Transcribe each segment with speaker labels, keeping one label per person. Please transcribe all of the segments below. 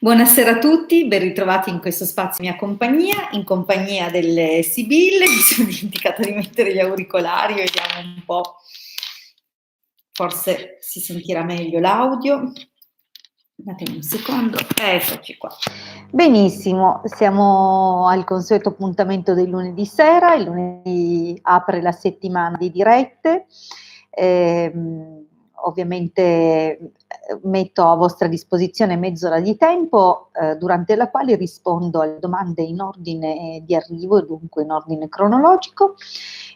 Speaker 1: Buonasera a tutti, ben ritrovati in questo spazio mia compagnia, in compagnia delle Sibille. Mi sono dimenticata di mettere gli auricolari, vediamo un po', forse si sentirà meglio l'audio. Datemi un secondo, eccoci qua. Benissimo, siamo al consueto appuntamento del lunedì sera, il lunedì apre la settimana di dirette. Ovviamente metto a vostra disposizione mezz'ora di tempo durante la quale rispondo alle domande in ordine di arrivo e dunque in ordine cronologico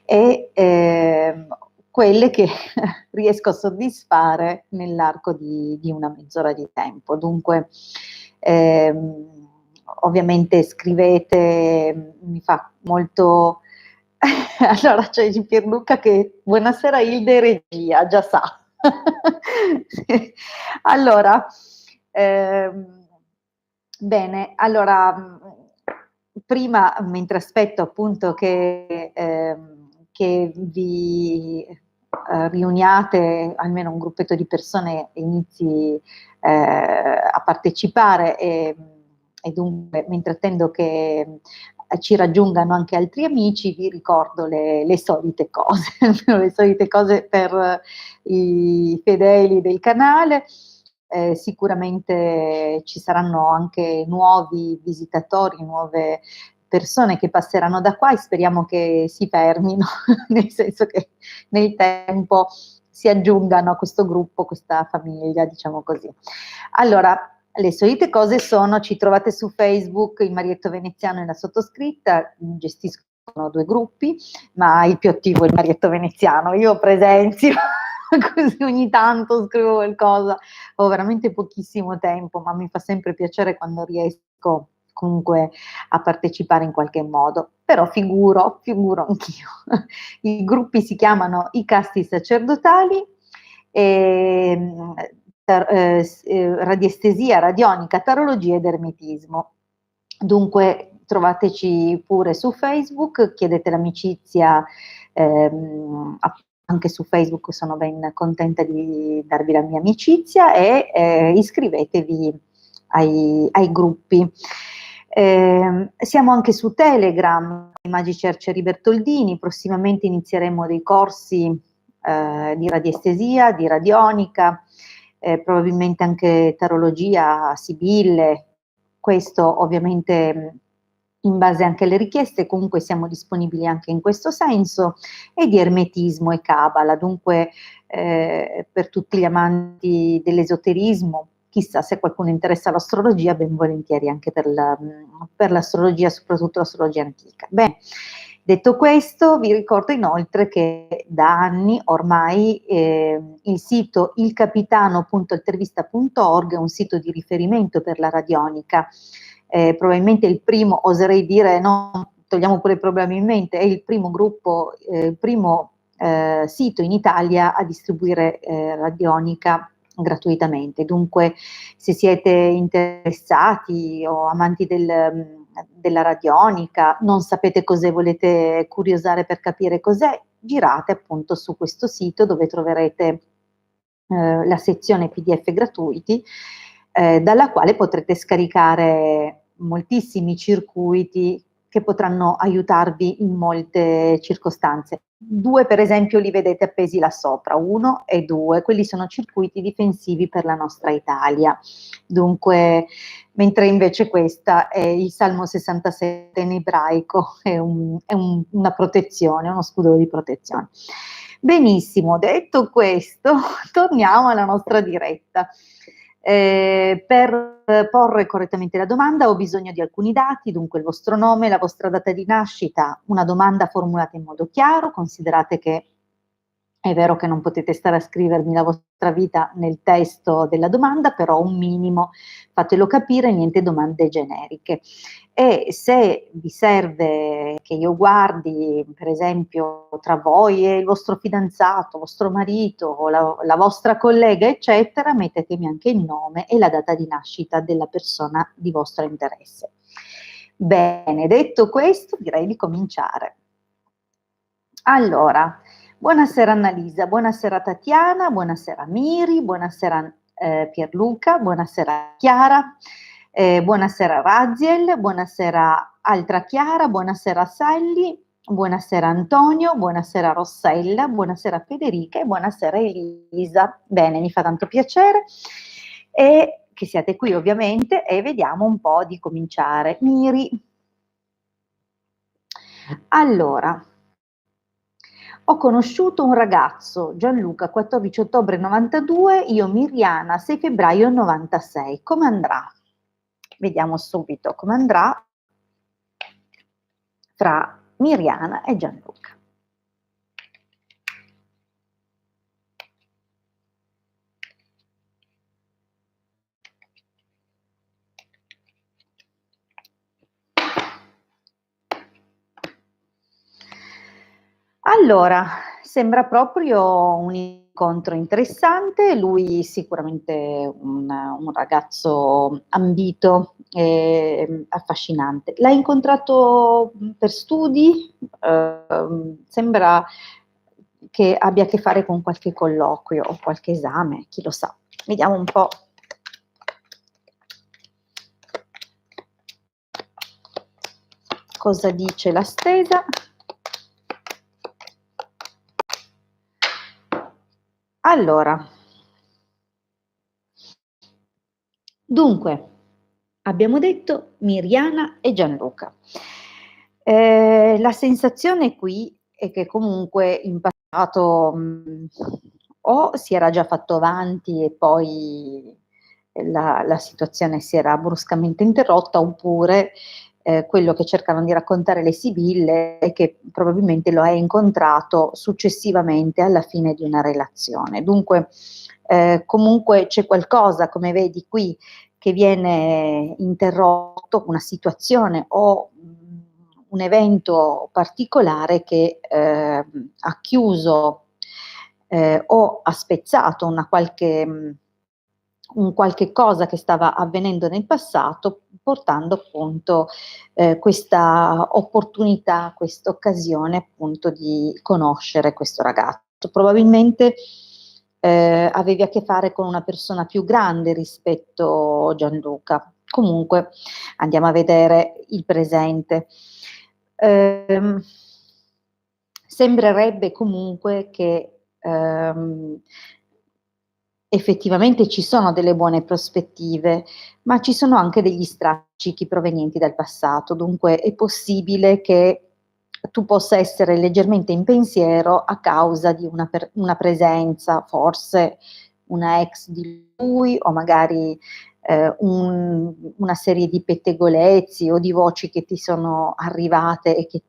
Speaker 1: e quelle che riesco a soddisfare nell'arco di una mezz'ora di tempo. Dunque ovviamente scrivete, mi fa molto allora c'è Pierluca che buonasera Ilde regia, già sa. Allora, bene, allora prima, mentre aspetto appunto che vi riuniate, almeno un gruppetto di persone inizi a partecipare e dunque mentre attendo che ci raggiungano anche altri amici, vi ricordo le solite cose, le solite cose per i fedeli del canale. Sicuramente ci saranno anche nuovi visitatori, nuove persone che passeranno da qua e speriamo che si fermino, nel senso che nel tempo si aggiungano a questo gruppo, questa famiglia, diciamo così. Allora, le solite cose sono, ci trovate su Facebook, il Marietto Veneziano e la sottoscritta, gestiscono 2 gruppi, ma il più attivo è il Marietto Veneziano, io presenzio, così ogni tanto scrivo qualcosa, ho veramente pochissimo tempo, ma mi fa sempre piacere quando riesco comunque a partecipare in qualche modo, però figuro anch'io. I gruppi si chiamano I Casti Sacerdotali, radiestesia, radionica, tarologia ed ermetismo. Dunque trovateci pure su Facebook, chiedete l'amicizia, anche su Facebook sono ben contenta di darvi la mia amicizia e iscrivetevi ai gruppi. Siamo anche su Telegram, i Magici Arcieri Bertoldini, prossimamente inizieremo dei corsi di radiestesia, di radionica, probabilmente anche tarologia, sibille, questo ovviamente in base anche alle richieste, comunque siamo disponibili anche in questo senso, e di ermetismo e cabala, dunque per tutti gli amanti dell'esoterismo, chissà se qualcuno interessa l'astrologia, ben volentieri anche per l'astrologia, soprattutto l'astrologia antica. Bene, detto questo, vi ricordo inoltre che da anni ormai il sito ilcapitano.altervista.org è un sito di riferimento per la radionica, probabilmente il primo, oserei dire, no, togliamo pure probabilmente, è il primo gruppo, il primo sito in Italia a distribuire radionica gratuitamente. Dunque, se siete interessati o amanti della radionica, non sapete cos'è, volete curiosare per capire cos'è, girate appunto su questo sito dove troverete la sezione PDF gratuiti, dalla quale potrete scaricare moltissimi circuiti che potranno aiutarvi in molte circostanze. 2 per esempio li vedete appesi là sopra, 1 e 2, quelli sono circuiti difensivi per la nostra Italia. Dunque, mentre invece questa è il Salmo 67 in ebraico, è una protezione, uno scudo di protezione. Benissimo, detto questo, torniamo alla nostra diretta. Per porre correttamente la domanda ho bisogno di alcuni dati, dunque il vostro nome, la vostra data di nascita, una domanda formulata in modo chiaro, considerate che è vero che non potete stare a scrivermi la vostra vita nel testo della domanda, però un minimo fatelo capire, niente domande generiche. E se vi serve che io guardi, per esempio, tra voi e il vostro fidanzato, vostro marito, o la vostra collega, eccetera, mettetemi anche il nome e la data di nascita della persona di vostro interesse. Bene, detto questo, direi di cominciare. Allora, buonasera Annalisa, buonasera Tatiana, buonasera Miri, buonasera Pierluca, buonasera Chiara. Buonasera Raziel, buonasera Altra Chiara, buonasera Sally, buonasera Antonio, buonasera Rossella, buonasera Federica e buonasera Elisa. Bene, mi fa tanto piacere e che siate qui ovviamente e vediamo un po' di cominciare. Miri. Allora, ho conosciuto un ragazzo, Gianluca, 14 ottobre 92, io Miriana, 6 febbraio 96. Come andrà? Vediamo subito come andrà fra Miriana e Gianluca. Allora, sembra proprio un incontro interessante, lui sicuramente un ragazzo ambito e affascinante. L'hai incontrato per studi? Sembra che abbia a che fare con qualche colloquio o qualche esame, chi lo sa. Vediamo un po'. Cosa dice la stesa? Allora, dunque, abbiamo detto Miriana e Gianluca. La sensazione qui è che comunque in passato o si era già fatto avanti e poi la situazione si era bruscamente interrotta, oppure quello che cercano di raccontare le Sibille è che probabilmente lo hai incontrato successivamente alla fine di una relazione. Dunque, comunque c'è qualcosa, come vedi qui, che viene interrotto, una situazione o un evento particolare che ha chiuso o ha spezzato un qualche cosa che stava avvenendo nel passato, portando appunto questa opportunità, questa occasione appunto di conoscere questo ragazzo. Probabilmente avevi a che fare con una persona più grande rispetto a Gianluca. Comunque andiamo a vedere il presente. Sembrerebbe comunque che effettivamente ci sono delle buone prospettive, ma ci sono anche degli strascichi provenienti dal passato, dunque è possibile che tu possa essere leggermente in pensiero a causa di una presenza, forse una ex di lui o magari una serie di pettegolezzi o di voci che ti sono arrivate e che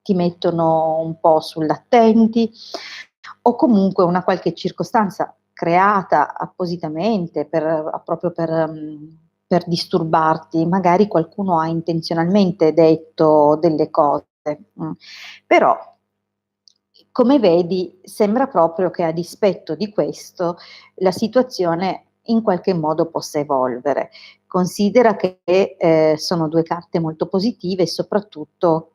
Speaker 1: ti mettono un po' sull'attenti, o comunque una qualche circostanza creata appositamente proprio per disturbarti, magari qualcuno ha intenzionalmente detto delle cose, però come vedi sembra proprio che a dispetto di questo la situazione in qualche modo possa evolvere. Considera che sono due carte molto positive e soprattutto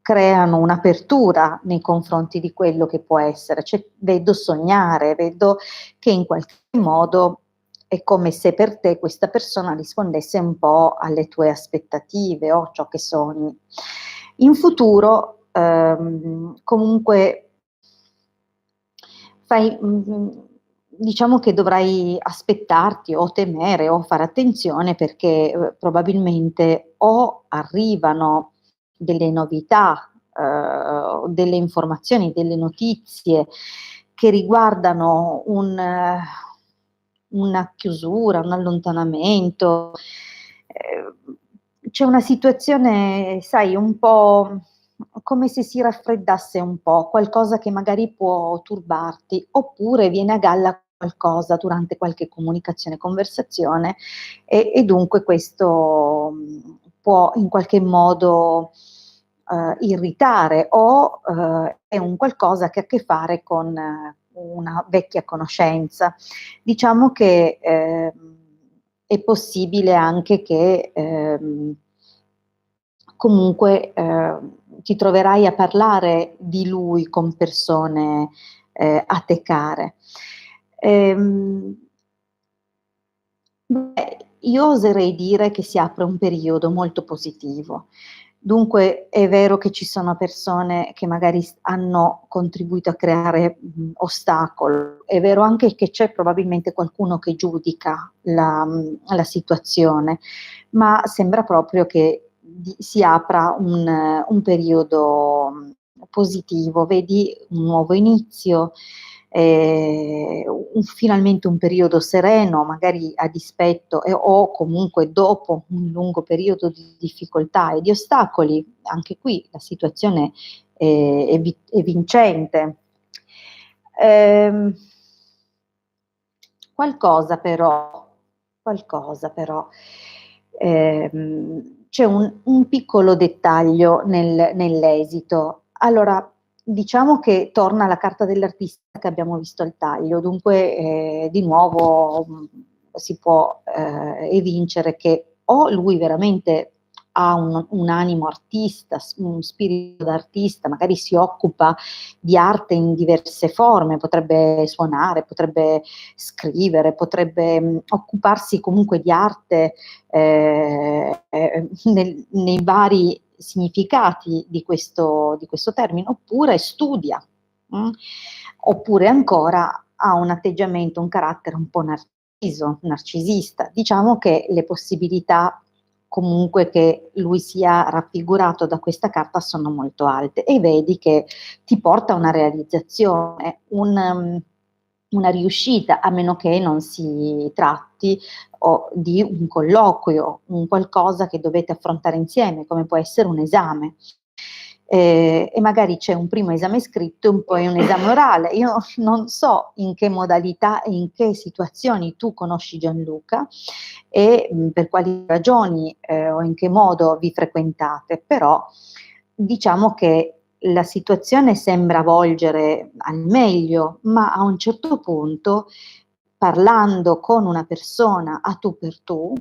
Speaker 1: creano un'apertura nei confronti di quello che può essere. Cioè, vedo sognare, vedo che in qualche modo è come se per te questa persona rispondesse un po' alle tue aspettative o ciò che sogni. In futuro, comunque, diciamo che dovrai aspettarti o temere o fare attenzione perché probabilmente o arrivano delle novità, delle informazioni, delle notizie che riguardano una chiusura, un allontanamento. C'è una situazione, sai, un po' come se si raffreddasse un po', qualcosa che magari può turbarti, oppure viene a galla qualcosa durante qualche comunicazione, conversazione e dunque questo può in qualche modo irritare o è un qualcosa che ha a che fare con una vecchia conoscenza. Diciamo che è possibile anche che comunque ti troverai a parlare di lui con persone a te care. Beh, io oserei dire che si apre un periodo molto positivo. Dunque è vero che ci sono persone che magari hanno contribuito a creare ostacolo, è vero anche che c'è probabilmente qualcuno che giudica la situazione, ma sembra proprio che si apra un periodo positivo, vedi un nuovo inizio, finalmente un periodo sereno, magari a dispetto o comunque dopo un lungo periodo di difficoltà e di ostacoli. Anche qui la situazione è vincente. Ehm, qualcosa però, c'è un piccolo dettaglio nell'esito. Allora, diciamo che torna la carta dell'artista che abbiamo visto al taglio, dunque di nuovo si può evincere che o lui veramente ha un animo artista, un spirito d'artista, magari si occupa di arte in diverse forme, potrebbe suonare, potrebbe scrivere, potrebbe occuparsi comunque di arte nei vari significati di questo termine, oppure studia, oppure ancora ha un atteggiamento, un carattere un po' narcisista. Diciamo che le possibilità comunque che lui sia raffigurato da questa carta sono molto alte e vedi che ti porta a una realizzazione, una riuscita, a meno che non si tratti di un colloquio, un qualcosa che dovete affrontare insieme, come può essere un esame. E magari c'è un primo esame scritto e poi un esame orale. Io non so in che modalità e in che situazioni tu conosci Gianluca e per quali ragioni o in che modo vi frequentate, però diciamo che la situazione sembra volgere al meglio, ma a un certo punto, parlando con una persona a tu per tu,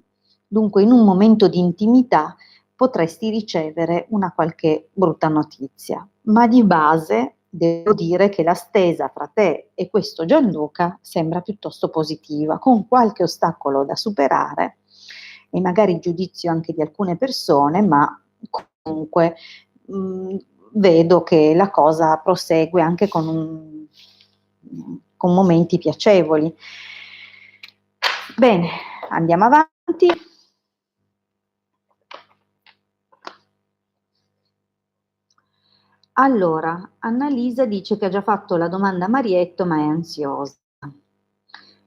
Speaker 1: dunque in un momento di intimità, potresti ricevere una qualche brutta notizia. Ma di base devo dire che la stesa fra te e questo Gianluca sembra piuttosto positiva, con qualche ostacolo da superare e magari giudizio anche di alcune persone, ma comunque vedo che la cosa prosegue anche con momenti piacevoli. Bene, andiamo avanti. Allora, Annalisa dice che ha già fatto la domanda a Marietto, ma è ansiosa.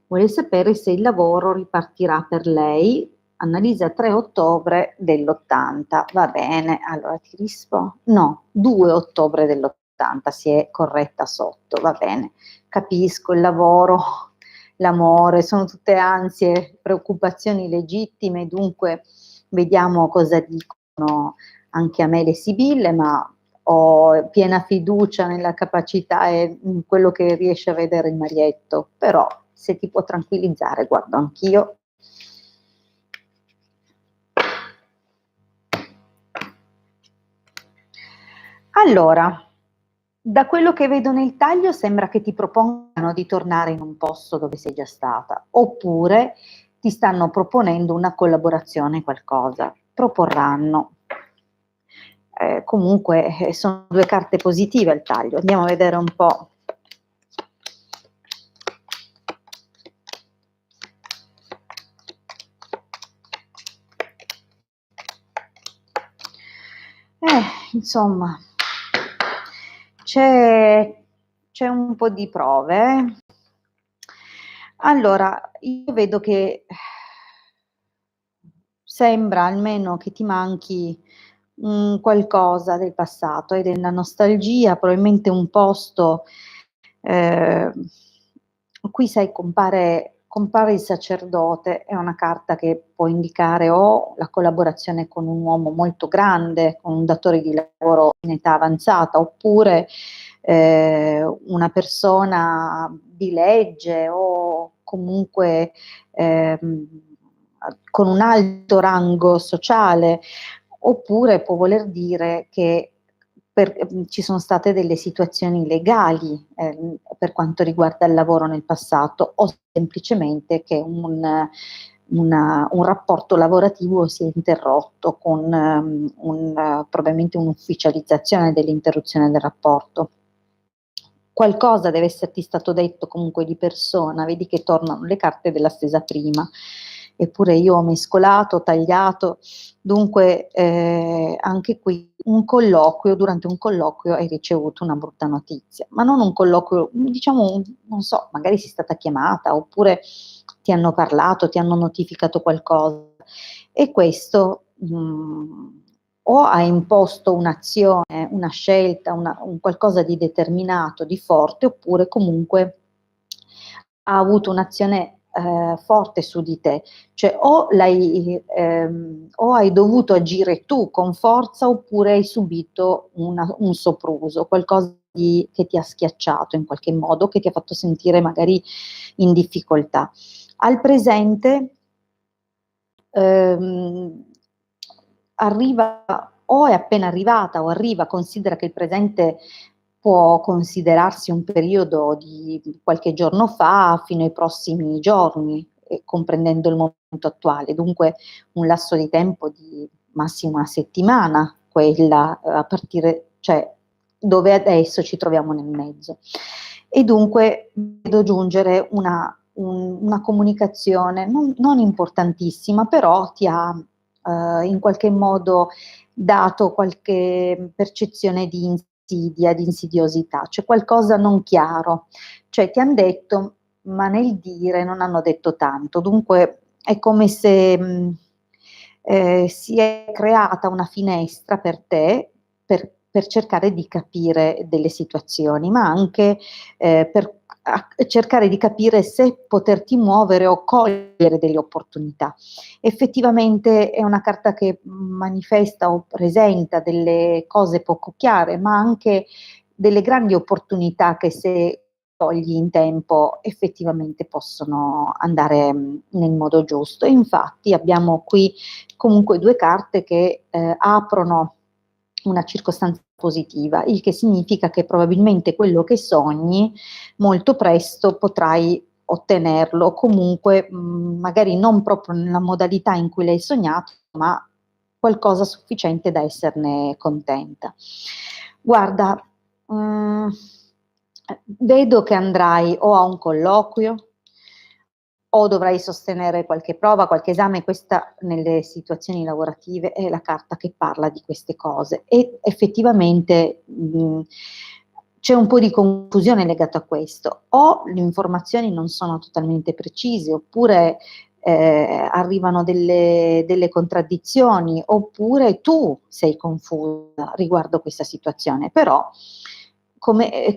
Speaker 1: Vuole sapere se il lavoro ripartirà per lei. Annalisa 3 ottobre dell'80. Va bene, allora ti rispondo. No, 2 ottobre dell'80, si è corretta sotto, va bene. Capisco il lavoro, l'amore, sono tutte ansie, preoccupazioni legittime, dunque vediamo cosa dicono anche a me le Sibille, ma ho piena fiducia nella capacità e in quello che riesce a vedere il Marietto, però se ti può tranquillizzare, guardo anch'io. Allora, da quello che vedo nel taglio sembra che ti propongano di tornare in un posto dove sei già stata, oppure ti stanno proponendo una collaborazione, qualcosa, proporranno. Comunque sono due carte positive al taglio, andiamo a vedere un po'. Insomma, c'è un po' di prove. Allora, io vedo che sembra almeno che ti manchi qualcosa del passato e della nostalgia, probabilmente un posto. Qui sai, compare il sacerdote, è una carta che può indicare o la collaborazione con un uomo molto grande, con un datore di lavoro in età avanzata, oppure una persona di legge o comunque con un alto rango sociale, oppure può voler dire che ci sono state delle situazioni legali per quanto riguarda il lavoro nel passato, o semplicemente che un rapporto lavorativo si è interrotto con probabilmente un'ufficializzazione dell'interruzione del rapporto. Qualcosa deve esserti stato detto comunque di persona, vedi che tornano le carte della stesa prima, eppure io ho mescolato, tagliato, dunque anche qui durante un colloquio hai ricevuto una brutta notizia, ma non un colloquio, diciamo, non so, magari sei stata chiamata oppure ti hanno parlato, ti hanno notificato qualcosa e questo o ha imposto un'azione, una scelta, un qualcosa di determinato, di forte, oppure comunque ha avuto un'azione forte su di te, cioè o hai dovuto agire tu con forza oppure hai subito un sopruso, qualcosa che ti ha schiacciato in qualche modo, che ti ha fatto sentire magari in difficoltà. Al presente arriva o è appena arrivata o arriva, considera che il presente può considerarsi un periodo di qualche giorno fa fino ai prossimi giorni, comprendendo il momento attuale, dunque un lasso di tempo di massimo una settimana, quella a partire, cioè dove adesso ci troviamo nel mezzo. E dunque vedo giungere una comunicazione non importantissima, però ti ha in qualche modo dato qualche percezione di insidia, di insidiosità, c'è qualcosa non chiaro, cioè ti han detto, ma nel dire non hanno detto tanto, dunque è come se si è creata una finestra per te per cercare di capire delle situazioni, ma anche per cercare di capire se poterti muovere o cogliere delle opportunità. Effettivamente è una carta che manifesta o presenta delle cose poco chiare, ma anche delle grandi opportunità che se togli in tempo effettivamente possono andare nel modo giusto. E infatti abbiamo qui comunque due carte che aprono una circostanza positiva, il che significa che probabilmente quello che sogni molto presto potrai ottenerlo, comunque magari non proprio nella modalità in cui l'hai sognato, ma qualcosa sufficiente da esserne contenta. Guarda, vedo che andrai o a un colloquio o dovrai sostenere qualche prova, qualche esame, questa nelle situazioni lavorative è la carta che parla di queste cose e effettivamente c'è un po' di confusione legato a questo, o le informazioni non sono totalmente precise, oppure arrivano delle contraddizioni, oppure tu sei confusa riguardo questa situazione, però come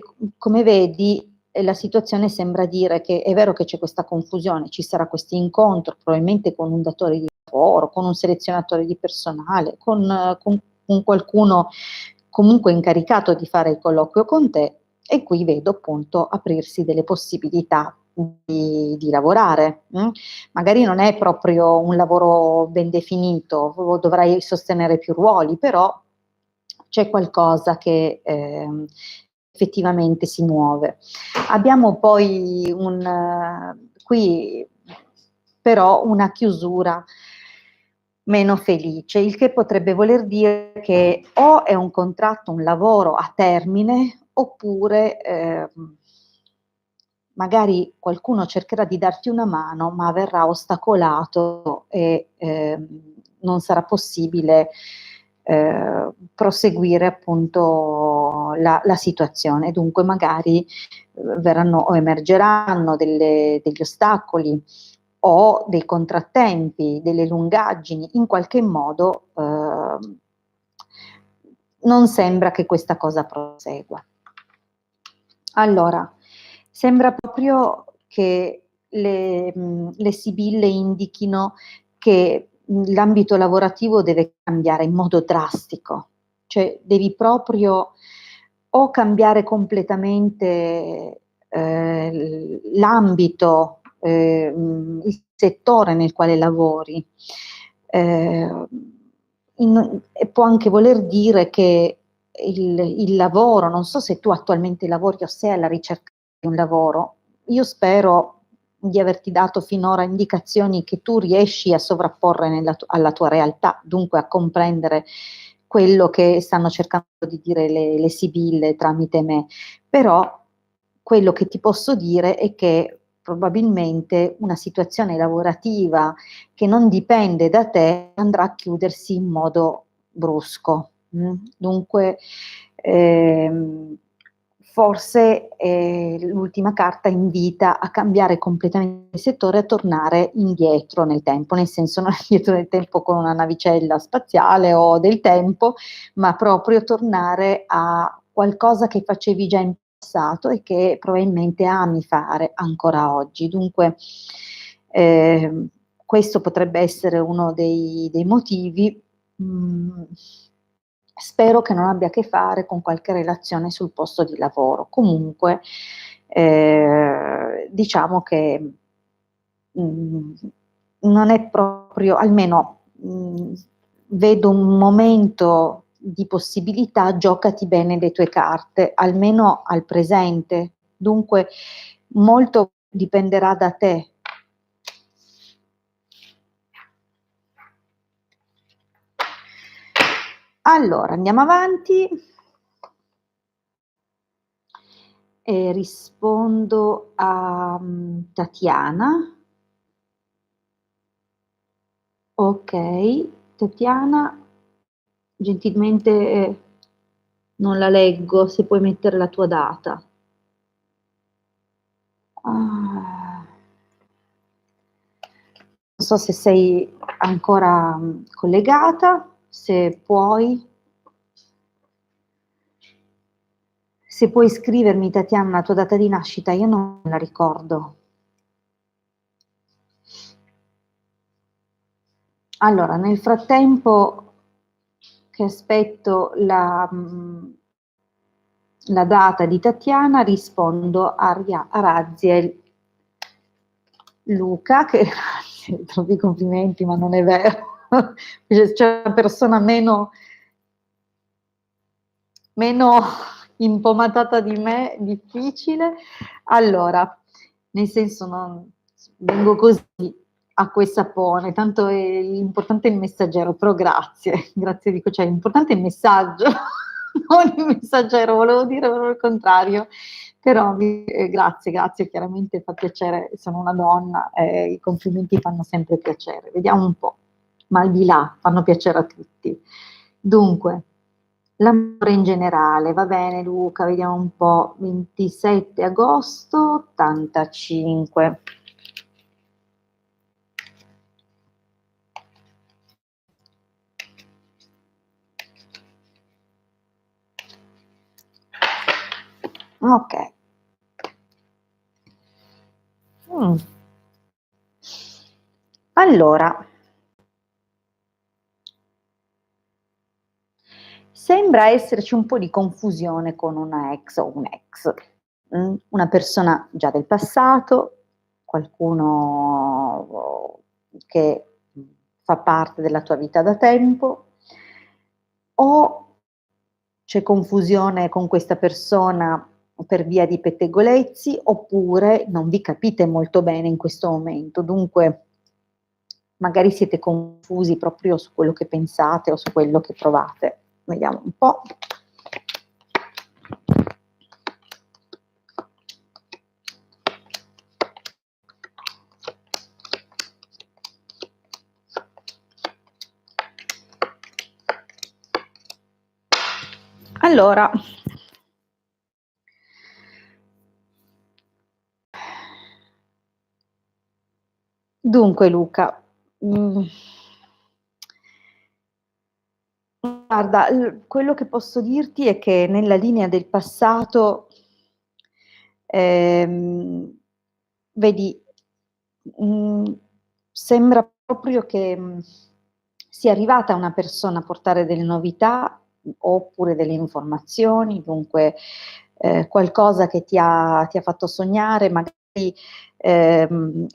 Speaker 1: vedi la situazione sembra dire che è vero che c'è questa confusione, ci sarà questo incontro probabilmente con un datore di lavoro, con un selezionatore di personale, con qualcuno comunque incaricato di fare il colloquio con te e qui vedo appunto aprirsi delle possibilità di lavorare. Magari non è proprio un lavoro ben definito, dovrai sostenere più ruoli, però c'è qualcosa che effettivamente si muove. Abbiamo poi qui però una chiusura meno felice, il che potrebbe voler dire che o è un contratto, un lavoro a termine, oppure magari qualcuno cercherà di darti una mano, ma verrà ostacolato e non sarà possibile proseguire appunto la situazione. Dunque magari verranno o emergeranno degli ostacoli o dei contrattempi, delle lungaggini, in qualche modo non sembra che questa cosa prosegua. Allora, sembra proprio che le sibille indichino che l'ambito lavorativo deve cambiare in modo drastico, cioè devi proprio o cambiare completamente l'ambito, il settore nel quale lavori, e può anche voler dire che il lavoro, non so se tu attualmente lavori o sei alla ricerca di un lavoro, io spero di averti dato finora indicazioni che tu riesci a sovrapporre alla tua realtà, dunque a comprendere quello che stanno cercando di dire le sibille tramite me. Però quello che ti posso dire è che probabilmente una situazione lavorativa che non dipende da te andrà a chiudersi in modo brusco. Dunque, forse l'ultima carta invita a cambiare completamente il settore, a tornare indietro nel tempo, nel senso non indietro nel tempo con una navicella spaziale o del tempo, ma proprio tornare a qualcosa che facevi già in passato e che probabilmente ami fare ancora oggi. Dunque, questo potrebbe essere uno dei motivi. Spero che non abbia a che fare con qualche relazione sul posto di lavoro. Comunque, diciamo che non è proprio, almeno vedo un momento di possibilità, giocati bene le tue carte, almeno al presente. Dunque, molto dipenderà da te. Allora, andiamo avanti. E rispondo a Tatiana. Ok, Tatiana, gentilmente non la leggo, se puoi mettere la tua data. Non so se sei ancora collegata, se puoi scrivermi, Tatiana, la tua data di nascita, io non la ricordo. Allora, nel frattempo che aspetto la data di Tatiana, rispondo a Raziel Luca, che troppi complimenti, ma non è vero. C'è una persona meno impomatata di me, difficile. Allora, nel senso, non vengo così acqua e sapone, tanto l'importante è il messaggero, però grazie, dico, cioè l'importante è il messaggio, non il messaggero, volevo dire proprio il contrario, però grazie, chiaramente fa piacere, sono una donna, i complimenti fanno sempre piacere, vediamo un po', ma al di là fanno piacere a tutti. Dunque, l'amore in generale, va bene Luca, vediamo un po', 27 agosto 85. Ok. Allora, sembra esserci un po' di confusione con una ex o un ex, una persona già del passato, qualcuno che fa parte della tua vita da tempo, o c'è confusione con questa persona per via di pettegolezzi, oppure non vi capite molto bene in questo momento, dunque magari siete confusi proprio su quello che pensate o su quello che provate. Vediamo un po'. Allora, dunque Luca, guarda, quello che posso dirti è che nella linea del passato, vedi, sembra proprio che sia arrivata una persona a portare delle novità oppure delle informazioni, dunque qualcosa che ti ha fatto sognare, magari è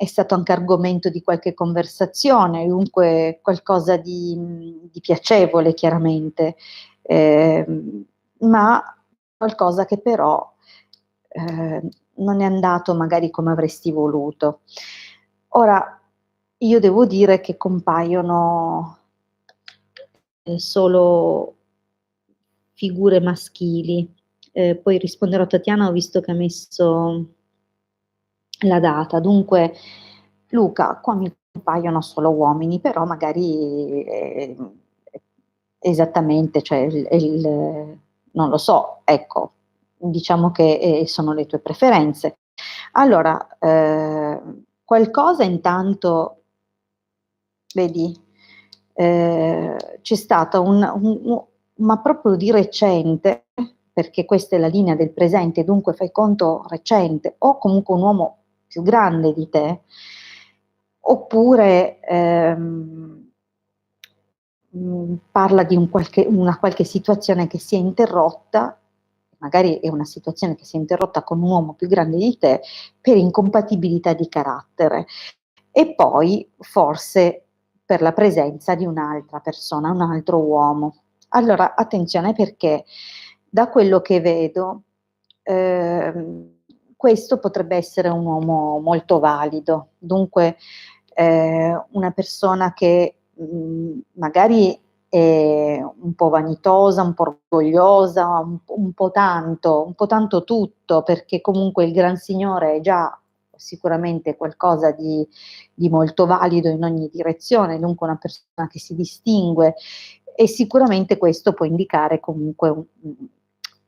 Speaker 1: stato anche argomento di qualche conversazione, dunque qualcosa di piacevole chiaramente, ma qualcosa che però non è andato magari come avresti voluto. Ora, io devo dire che compaiono solo figure maschili. Poi risponderò a Tatiana, ho visto che ha messo la data. Dunque, Luca, qua mi compaiono solo uomini, però magari esattamente, cioè non lo so, ecco, diciamo che sono le tue preferenze. Allora, qualcosa intanto, vedi, c'è stata ma proprio di recente, perché questa è la linea del presente, dunque fai conto recente, o comunque un uomo più grande di te, oppure parla di una qualche situazione che si è interrotta, magari è una situazione che si è interrotta con un uomo più grande di te per incompatibilità di carattere e poi forse per la presenza di un'altra persona, un altro uomo. Allora, attenzione perché da quello che vedo, questo potrebbe essere un uomo molto valido, dunque una persona che magari è un po' vanitosa, un po' orgogliosa, un po' tanto tutto, perché comunque il Gran Signore è già sicuramente qualcosa di molto valido in ogni direzione, dunque una persona che si distingue e sicuramente questo può indicare comunque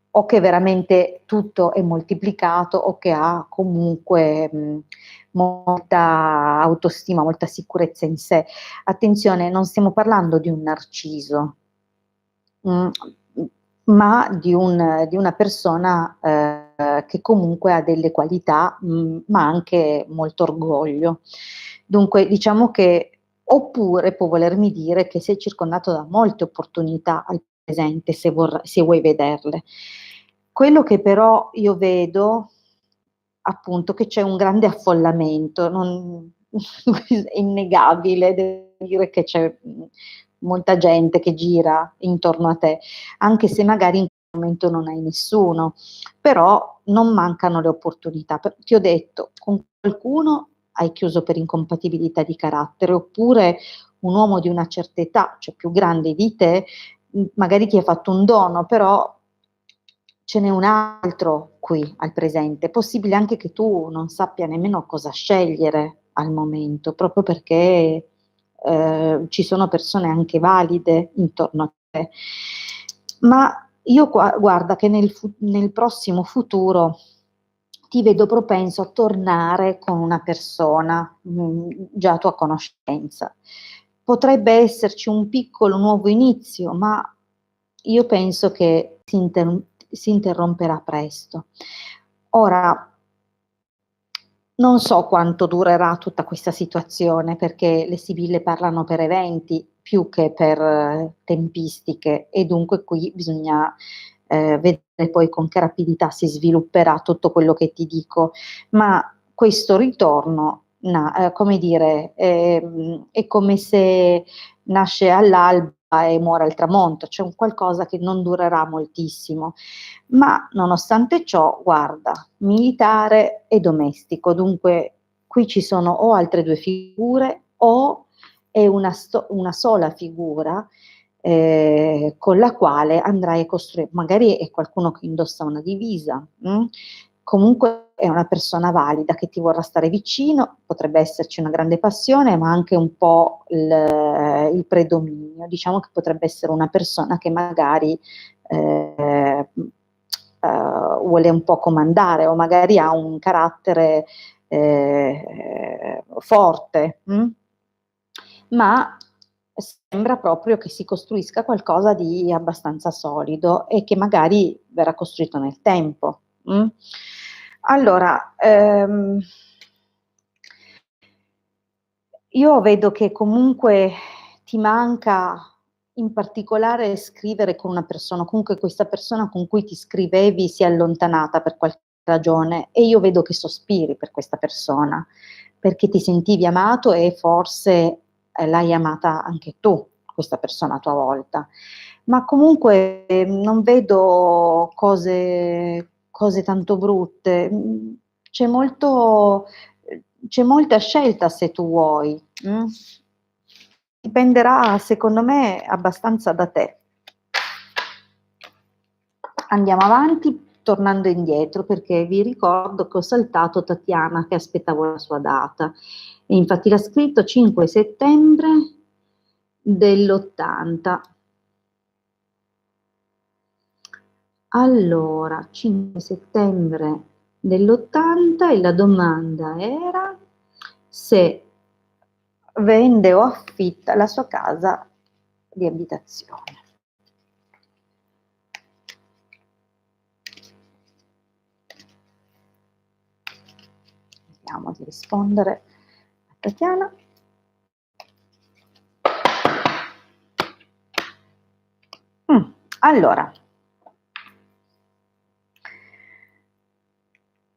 Speaker 1: o che veramente tutto è moltiplicato o che ha comunque molta autostima, molta sicurezza in sé. Attenzione, non stiamo parlando di un narciso, mh, ma di una persona che comunque ha delle qualità, ma anche molto orgoglio. Dunque, diciamo che oppure può volermi dire che sei circondato da molte opportunità al presente, se vuoi vederle. Quello che però io vedo, appunto, che c'è un grande affollamento, è innegabile, devo dire che c'è molta gente che gira intorno a te, anche se magari in quel momento non hai nessuno, però non mancano le opportunità. Ti ho detto, con qualcuno hai chiuso per incompatibilità di carattere, oppure un uomo di una certa età, cioè più grande di te, magari ti ha fatto un dono, però ce n'è un altro qui al presente. È possibile anche che tu non sappia nemmeno cosa scegliere al momento, proprio perché ci sono persone anche valide intorno a te. Ma io guarda che nel prossimo futuro ti vedo propenso a tornare con una persona già a tua conoscenza. Potrebbe esserci un piccolo nuovo inizio, ma io penso che si interromperà presto. Ora, non so quanto durerà tutta questa situazione, perché le sibille parlano per eventi più che per tempistiche e dunque qui bisogna vedere poi con che rapidità si svilupperà tutto quello che ti dico, ma questo ritorno, come dire, è come se nasce all'alba e muore al tramonto, c'è un qualcosa che non durerà moltissimo. Ma nonostante ciò, guarda, militare e domestico, dunque qui ci sono o altre due figure o è una sola figura con la quale andrai a costruire, magari è qualcuno che indossa una divisa, comunque è una persona valida che ti vorrà stare vicino, potrebbe esserci una grande passione, ma anche un po' il predominio. Diciamo che potrebbe essere una persona che magari vuole un po' comandare o magari ha un carattere forte, ma sembra proprio che si costruisca qualcosa di abbastanza solido e che magari verrà costruito nel tempo. Allora, io vedo che comunque ti manca in particolare scrivere con una persona, comunque questa persona con cui ti scrivevi si è allontanata per qualche ragione e io vedo che sospiri per questa persona, perché ti sentivi amato e forse l'hai amata anche tu, questa persona a tua volta. Ma comunque non vedo cose tanto brutte. c'è molto c'è molta scelta se tu vuoi, dipenderà secondo me abbastanza da te. Andiamo avanti tornando indietro perché vi ricordo che ho saltato Tatiana che aspettavo la sua data e infatti l'ha scritto 5 settembre dell'80. Allora, 5 settembre dell'80 e la domanda era se vende o affitta la sua casa di abitazione. Vediamo di rispondere a Tatiana. Allora,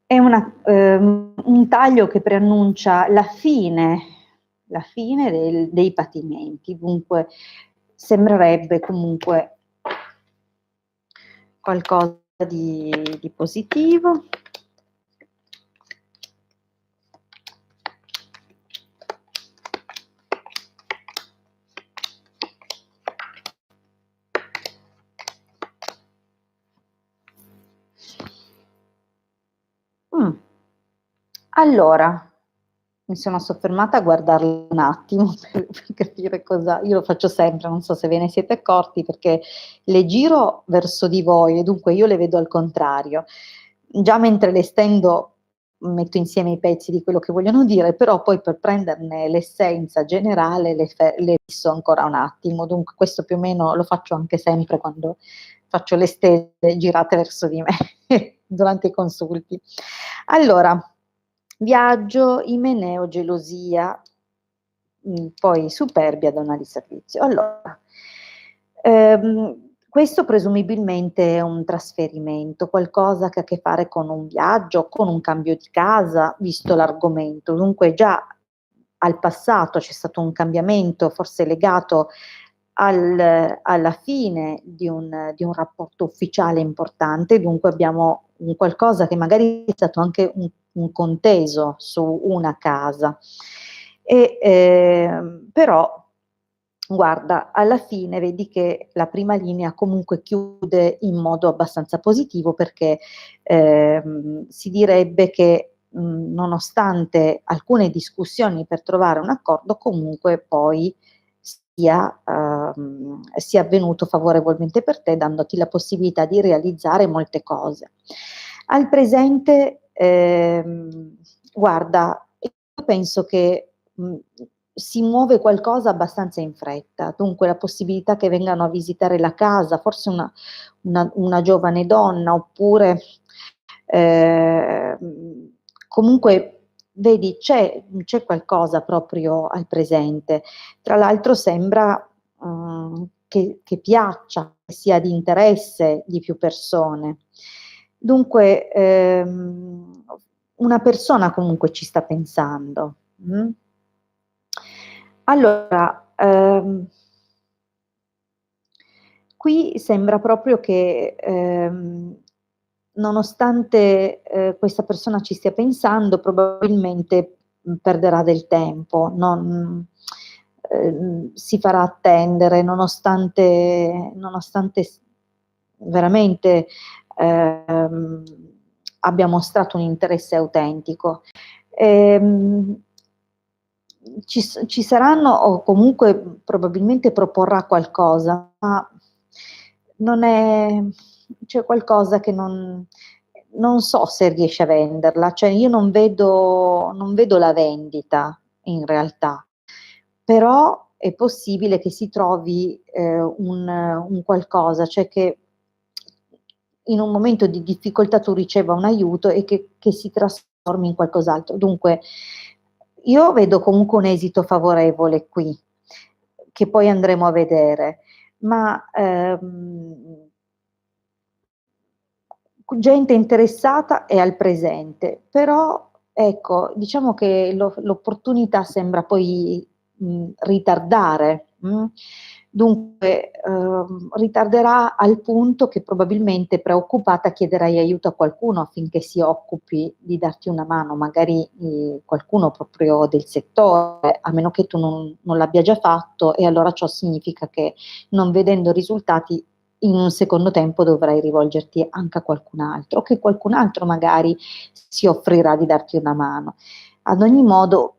Speaker 1: è un taglio che preannuncia la fine dei patimenti, dunque sembrerebbe comunque qualcosa di positivo. Allora, mi sono soffermata a guardarlo un attimo per capire cosa io lo faccio sempre, non so se ve ne siete accorti, perché le giro verso di voi e dunque io le vedo al contrario. Già mentre le stendo metto insieme i pezzi di quello che vogliono dire, però poi per prenderne l'essenza generale le fisso ancora un attimo, dunque questo più o meno lo faccio anche sempre quando faccio le stelle girate verso di me durante i consulti. Allora, viaggio, imeneo, gelosia, poi superbia, donna di servizio. Allora, questo presumibilmente è un trasferimento, qualcosa che ha a che fare con un viaggio, con un cambio di casa, visto l'argomento. Dunque già al passato c'è stato un cambiamento, forse legato alla fine di un rapporto ufficiale importante, dunque abbiamo un qualcosa che magari è stato anche un conteso su una casa. Però guarda, alla fine vedi che la prima linea comunque chiude in modo abbastanza positivo perché si direbbe che nonostante alcune discussioni per trovare un accordo, comunque poi sia avvenuto favorevolmente per te, dandoti la possibilità di realizzare molte cose. Al presente, guarda, io penso che si muove qualcosa abbastanza in fretta, dunque la possibilità che vengano a visitare la casa, forse una giovane donna, oppure comunque vedi c'è qualcosa proprio al presente. Tra l'altro sembra che piaccia, che sia di interesse di più persone. Dunque una persona comunque ci sta pensando. Allora, qui sembra proprio che, nonostante, questa persona ci stia pensando, probabilmente, perderà del tempo, si farà attendere nonostante veramente, abbia mostrato un interesse autentico. Ci saranno o comunque probabilmente proporrà qualcosa, ma non è c'è qualcosa che non so se riesce a venderla, cioè io non vedo la vendita in realtà, però è possibile che si trovi, un qualcosa, cioè che in un momento di difficoltà tu riceva un aiuto e che si trasformi in qualcos'altro. Dunque, io vedo comunque un esito favorevole qui, che poi andremo a vedere, ma gente interessata è al presente, però ecco, diciamo che l'opportunità sembra poi ritardare. Dunque, ritarderà al punto che probabilmente preoccupata chiederai aiuto a qualcuno affinché si occupi di darti una mano, magari, qualcuno proprio del settore, a meno che tu non l'abbia già fatto, e allora ciò significa che non vedendo risultati in un secondo tempo dovrai rivolgerti anche a qualcun altro, o che qualcun altro magari si offrirà di darti una mano. Ad ogni modo,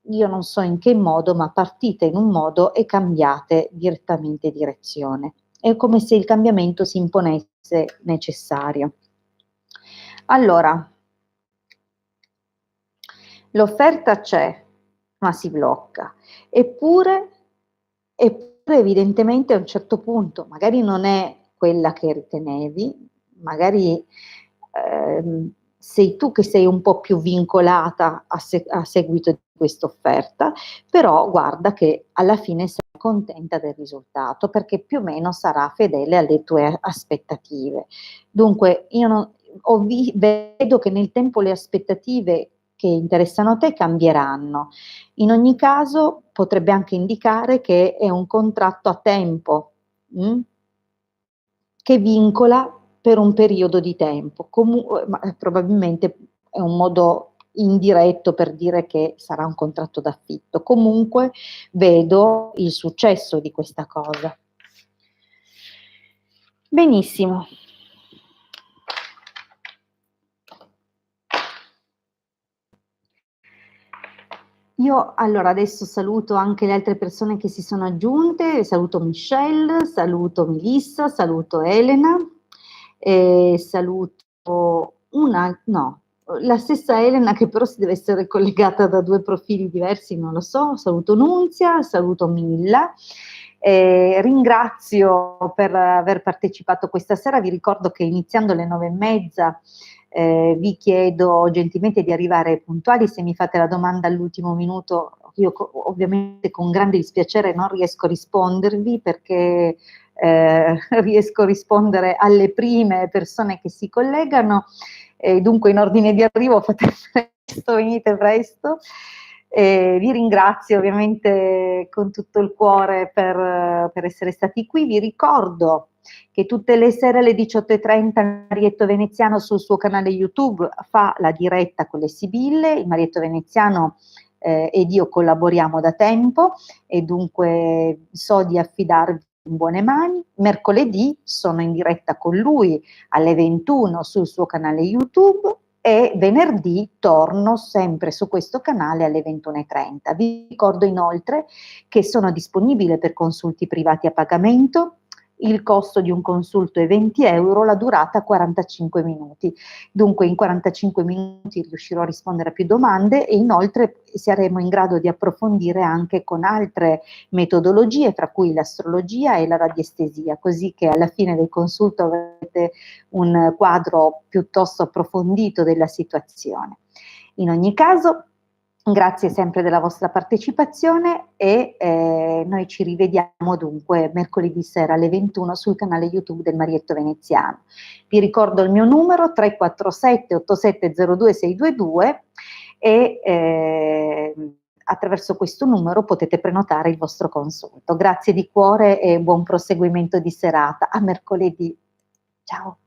Speaker 1: io non so in che modo, ma partite in un modo e cambiate direttamente direzione. È come se il cambiamento si imponesse necessario. Allora, l'offerta c'è, ma si blocca. Eppure evidentemente a un certo punto, magari non è quella che ritenevi, magari sei tu che sei un po' più vincolata a seguito di questa offerta, però guarda che alla fine sarai contenta del risultato perché più o meno sarà fedele alle tue aspettative. Dunque, io non, vedo che nel tempo le aspettative che interessano a te cambieranno. In ogni caso potrebbe anche indicare che è un contratto a tempo, che vincola per un periodo di tempo. Ma probabilmente è un modo indiretto per dire che sarà un contratto d'affitto. Comunque vedo il successo di questa cosa. Benissimo. Io allora adesso saluto anche le altre persone che si sono aggiunte, saluto Michelle, saluto Melissa, saluto Elena, saluto la stessa Elena che però si deve essere collegata da 2 profili diversi, non lo so, saluto Nunzia, saluto Milla. Ringrazio per aver partecipato questa sera, vi ricordo che iniziando alle 9:30 vi chiedo gentilmente di arrivare puntuali, se mi fate la domanda all'ultimo minuto io ovviamente con grande dispiacere non riesco a rispondervi perché riesco a rispondere alle prime persone che si collegano, dunque in ordine di arrivo fate presto, venite presto. Vi ringrazio ovviamente con tutto il cuore per essere stati qui, vi ricordo che tutte le sere alle 18:30 Marietto Veneziano sul suo canale YouTube fa la diretta con le Sibille, il Marietto Veneziano ed io collaboriamo da tempo e dunque so di affidarvi in buone mani. Mercoledì sono in diretta con lui alle 21 sul suo canale YouTube e venerdì torno sempre su questo canale alle 21:30. Vi ricordo inoltre che sono disponibile per consulti privati a pagamento. Il costo di un consulto è 20 euro, la durata 45 minuti. Dunque in 45 minuti riuscirò a rispondere a più domande e inoltre saremo in grado di approfondire anche con altre metodologie, tra cui l'astrologia e la radiestesia, così che alla fine del consulto avrete un quadro piuttosto approfondito della situazione. In ogni caso, grazie sempre della vostra partecipazione e noi ci rivediamo dunque mercoledì sera alle 21 sul canale YouTube del Marietto Veneziano. Vi ricordo il mio numero 347 8702 622 e attraverso questo numero potete prenotare il vostro consulto. Grazie di cuore e buon proseguimento di serata. A mercoledì. Ciao.